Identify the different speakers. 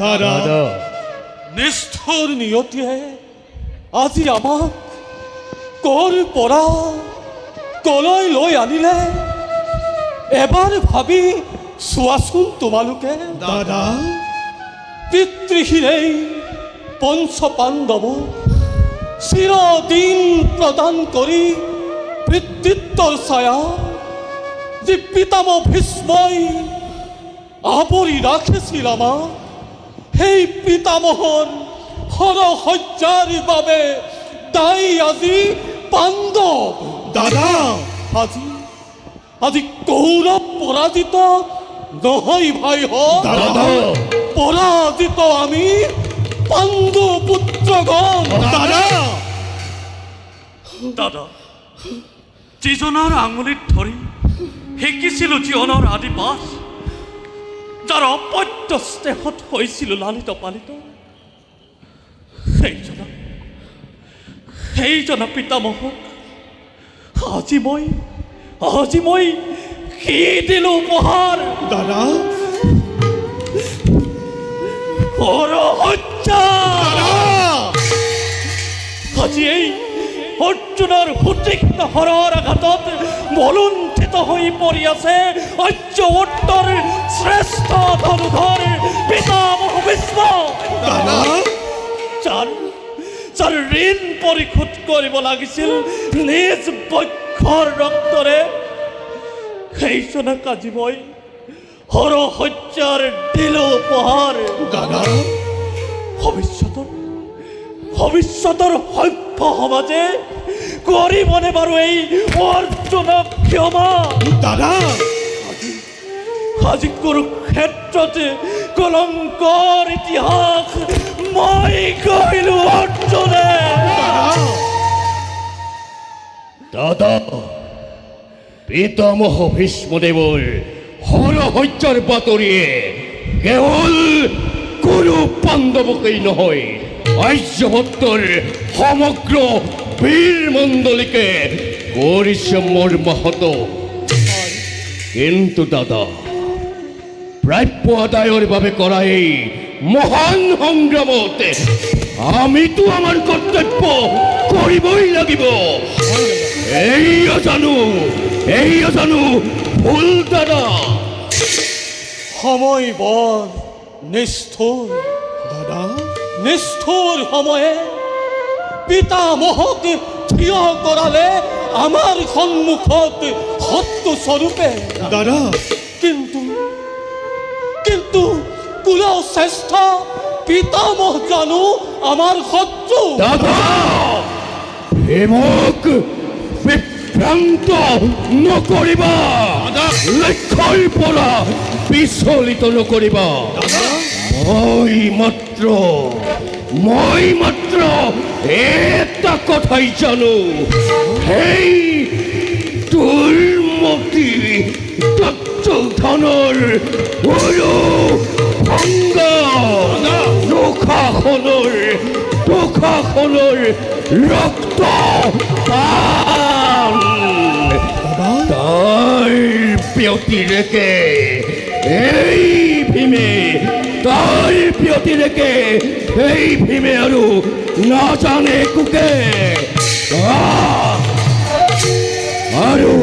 Speaker 1: দাদা
Speaker 2: নিষ্ঠুর নিয়তিয়ে আজি আমাক কৰ পৰা কলৈ লৈ আনিলে এবাৰ ভাবি চোৱাচোন তোমালোকে।
Speaker 1: দাদা
Speaker 2: পিতৃহীনেই পঞ্চ পাণ্ডৱ চিৰদিন প্ৰদান কৰি পিতৃত্বৰ ছায়া যি পিতামহ ভীষ্মই আৱৰি ৰাখিছিল আমাক, সেই পিতামহৰ হৰহত্যাৰ বাবে দায়ী আজি পাণ্ডৱ।
Speaker 1: দাদা
Speaker 2: আজি আজি কৌৰৱ পৰাজিত নহয় ভাইহঁত,
Speaker 1: দাদা
Speaker 2: পৰাজিত আমি পাণ্ডু পুত্ৰগণ।
Speaker 1: দাদা
Speaker 3: দাদা যিজনৰ আঙুলিত ধৰি শিকিছিলোঁ জীৱনৰ আদি পাঠ, যাৰ অপত্য স্নেহত হৈছিলোঁ লালিত পালিত, সেইজনা পিতামহক আজি মই কি দিলোঁ উপহাৰ?
Speaker 1: দাদা
Speaker 3: হৰহত্যা। আজি এই অৰ্জুনৰ সুতীক্ষ্ণ হৰৰ আঘাতত মলুণ্ঠিত হৈ পৰি আছে অৰ্জুনৰ শ্ৰেষ্ঠ ধনুধৰ পিতামহ ভীষ্ম। যাৰ ঋণ পৰিশোধ কৰিব লাগিছিল নিজ বক্ষৰ ৰক্তৰে, সেইজনক আজি মই হৰহত্যাৰ দিলোঁ উপহাৰ।
Speaker 1: দাদা
Speaker 3: ভৱিষ্যতৰ সভ্য সমাজে কৰিবনে বাৰু এই অৰ্জুনক ক্ষমা?
Speaker 1: দাদা
Speaker 3: আজি কুৰুক্ষেত্ৰত কলংকৰ ইতিহাস মই কৈলো অৰ্জুনে।
Speaker 4: দাদা পিতামহ ভীষ্মদেৱৰ হৰহত্যাৰ বাতৰিয়ে কেৱল কোনো পাণ্ডৱকেই নহয়, আৰ্যভট্টৰ সমগ্ৰ বীৰ মণ্ডলীকে কৰিছে মৰ্মাহত। কিন্তু দাদা প্ৰাপ্য আদায়ৰ বাবে কৰা এই মহান সংগ্ৰামত আমিতো আমাৰ কৰ্তব্য কৰিবই লাগিব। এইয়া জানো ভুল দাদা।
Speaker 2: সময় বৰ নিষ্ঠুৰ।
Speaker 1: দাদা
Speaker 2: নিষ্ঠুৰ সময়ে পিতামহক থিয় কৰালে আমাৰ সন্মুখত শত্ৰু স্বৰূপে।
Speaker 1: দাদা
Speaker 2: কিন্তু কুলশ্ৰেষ্ঠ পিতামহ জানো আমাৰ শত্ৰু?
Speaker 4: দাদা ভীমক বিভ্ৰান্ত নকৰিবা, লক্ষ্যৰ পৰা বিচলিত নকৰিবা। মই মাত্ৰ এটা কথাই জানো, সেই দুৰ্মতি দুৰ্যোধনৰ দুঃশাসনৰ ৰক্ত পান তাৰ ব্যতিৰেকে এই ভীমে আৰু নাজানে কোকে আৰু